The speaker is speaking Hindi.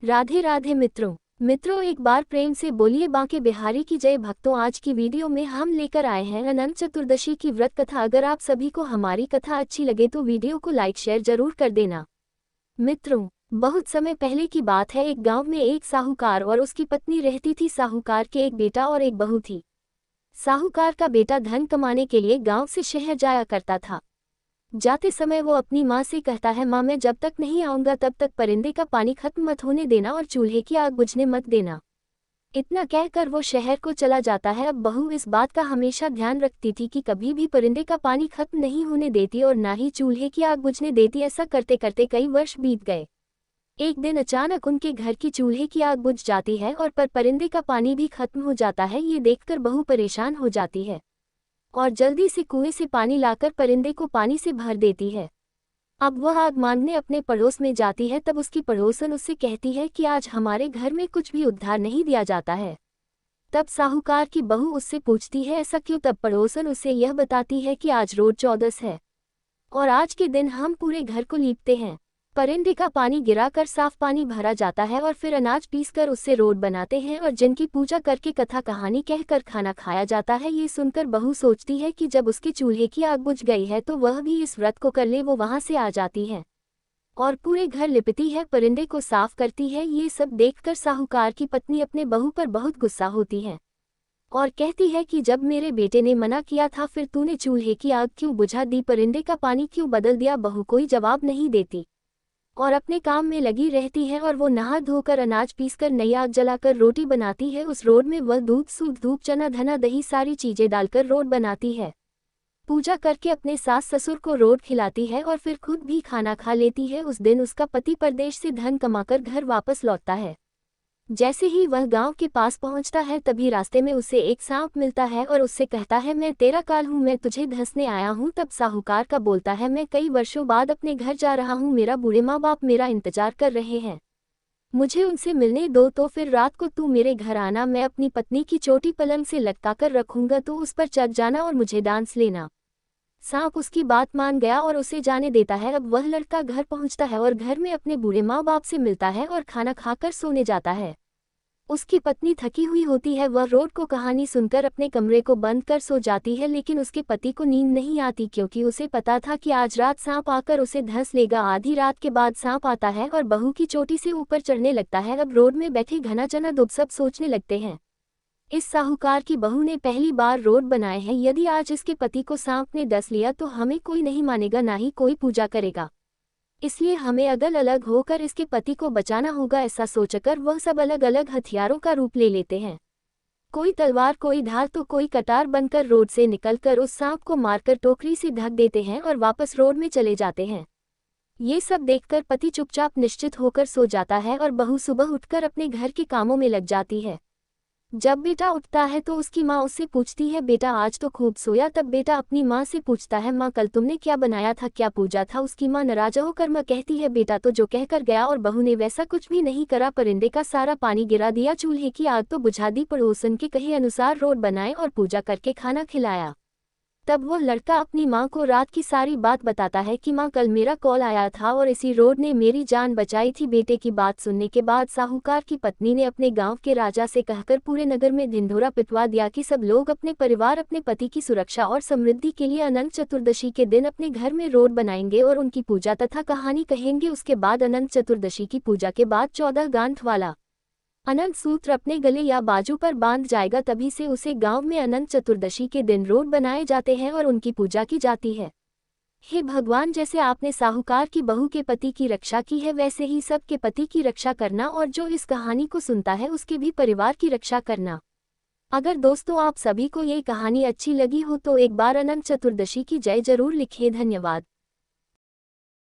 राधे राधे मित्रों एक बार प्रेम से बोलिए बांके बिहारी की जय। भक्तों, आज की वीडियो में हम लेकर आए हैं अनंत चतुर्दशी की व्रत कथा। अगर आप सभी को हमारी कथा अच्छी लगे तो वीडियो को लाइक शेयर जरूर कर देना। मित्रों, बहुत समय पहले की बात है। एक गांव में एक साहूकार और उसकी पत्नी रहती थी। साहूकार के एक बेटा और एक बहू थी। साहूकार का बेटा धन कमाने के लिए गांव से शहर जाया करता था। जाते समय वो अपनी माँ से कहता है, माँ मैं जब तक नहीं आऊँगा तब तक परिंदे का पानी खत्म मत होने देना और चूल्हे की आग बुझने मत देना। इतना कहकर वो शहर को चला जाता है। अब बहू इस बात का हमेशा ध्यान रखती थी कि कभी भी परिंदे का पानी खत्म नहीं होने देती और ना ही चूल्हे की आग बुझने देती। ऐसा करते करते कई वर्ष बीत गए। एक दिन अचानक उनके घर की चूल्हे की आग बुझ जाती है और परिंदे का पानी भी खत्म हो जाता है। ये देखकर बहू परेशान हो जाती है और जल्दी से कुएं से पानी लाकर परिंदे को पानी से भर देती है। अब वह आग मांगने अपने पड़ोस में जाती है। तब उसकी पड़ोसन उससे कहती है कि आज हमारे घर में कुछ भी उधार नहीं दिया जाता है। तब साहूकार की बहू उससे पूछती है, ऐसा क्यों? तब पड़ोसन उसे यह बताती है कि आज रोज चौदस है और आज के दिन हम पूरे घर को लीपते हैं। परिंदे का पानी गिराकर साफ पानी भरा जाता है और फिर अनाज पीसकर उससे रोट बनाते हैं और जिनकी पूजा करके कथा कहानी कहकर खाना खाया जाता है। ये सुनकर बहू सोचती है कि जब उसके चूल्हे की आग बुझ गई है तो वह भी इस व्रत को कर ले। वो वहां से आ जाती है और पूरे घर लिपती है, परिंदे को साफ करती है। ये सब देखकर साहूकार की पत्नी अपने बहू पर बहुत गुस्सा होती है और कहती है कि जब मेरे बेटे ने मना किया था फिर तूने चूल्हे की आग क्यों बुझा दी, परिंदे का पानी क्यों बदल दिया? बहू कोई जवाब नहीं देती और अपने काम में लगी रहती है और वो नहा धोकर अनाज पीसकर नई आग जलाकर रोटी बनाती है। उस रोट में वह दूध, सूद, धूप, चना, धना, दही सारी चीजें डालकर रोट बनाती है। पूजा करके अपने सास ससुर को रोट खिलाती है और फिर खुद भी खाना खा लेती है। उस दिन उसका पति परदेश से धन कमाकर घर वापस लौटता है। जैसे ही वह गांव के पास पहुंचता है तभी रास्ते में उसे एक सांप मिलता है और उससे कहता है, मैं तेरा काल हूँ, मैं तुझे धंसने आया हूँ। तब साहूकार का बोलता है, मैं कई वर्षों बाद अपने घर जा रहा हूँ, मेरा बूढ़े माँ बाप मेरा इंतजार कर रहे हैं, मुझे उनसे मिलने दो। तो फिर रात को तू मेरे घर आना, मैं अपनी पत्नी की चोटी पलंग से लटकाकर रखूंगा, तो उस पर चढ़ जाना और मुझे डांस लेना। सांप उसकी बात मान गया और उसे जाने देता है। अब वह लड़का घर पहुंचता है और घर में अपने बूढ़े माँ बाप से मिलता है और खाना खाकर सोने जाता है। उसकी पत्नी थकी हुई होती है। वह रोट को कहानी सुनकर अपने कमरे को बंद कर सो जाती है, लेकिन उसके पति को नींद नहीं आती क्योंकि उसे पता था कि आज रात सांप आकर उसे धंस लेगा। आधी रात के बाद सांप आता है और बहू की चोटी से ऊपर चढ़ने लगता है। अब रोड में बैठे घना चना दुब सब सोचने लगते हैं, इस साहूकार की बहू ने पहली बार रोट बनाए हैं, यदि आज इसके पति को सांप ने डस लिया तो हमें कोई नहीं मानेगा, ना ही कोई पूजा करेगा, इसलिए हमें अलग अलग होकर इसके पति को बचाना होगा। ऐसा सोचकर वह सब अलग अलग हथियारों का रूप ले लेते हैं, कोई तलवार, कोई ढाल तो कोई कटार बनकर रोड से निकलकर उस सांप को मारकर टोकरी से ढक देते हैं और वापस रोड में चले जाते हैं। ये सब देखकर पति चुपचाप निश्चित होकर सो जाता है और बहू सुबह उठकर अपने घर के कामों में लग जाती है। जब बेटा उठता है तो उसकी माँ उससे पूछती है, बेटा आज तो खूब सोया? तब बेटा अपनी माँ से पूछता है, माँ कल तुमने क्या बनाया था, क्या पूजा था? उसकी माँ नाराज होकर माँ कहती है, बेटा तो जो कहकर गया और बहू ने वैसा कुछ भी नहीं करा, परिंदे का सारा पानी गिरा दिया, चूल्हे की आग तो बुझा दी, पड़ोसन के कहे अनुसार रोट बनाए और पूजा करके खाना खिलाया। तब वह लड़का अपनी माँ को रात की सारी बात बताता है कि माँ कल मेरा कॉल आया था और इसी रोड ने मेरी जान बचाई थी। बेटे की बात सुनने के बाद साहूकार की पत्नी ने अपने गांव के राजा से कहकर पूरे नगर में ढिंढोरा पिटवा दिया कि सब लोग अपने परिवार, अपने पति की सुरक्षा और समृद्धि के लिए अनंत चतुर्दशी के दिन अपने घर में रोट बनाएंगे और उनकी पूजा तथा कहानी कहेंगे। उसके बाद अनंत चतुर्दशी की पूजा के बाद 14 गांठ वाला अनंत सूत्र अपने गले या बाजू पर बांध जाएगा, तभी से उसे गांव में अनंत चतुर्दशी के दिन रोट बनाए जाते हैं और उनकी पूजा की जाती है। हे भगवान, जैसे आपने साहूकार की बहू के पति की रक्षा की है वैसे ही सबके पति की रक्षा करना और जो इस कहानी को सुनता है उसके भी परिवार की रक्षा करना। अगर दोस्तों आप सभी को ये कहानी अच्छी लगी हो तो एक बार अनंत चतुर्दशी की जय जरूर लिखें। धन्यवाद।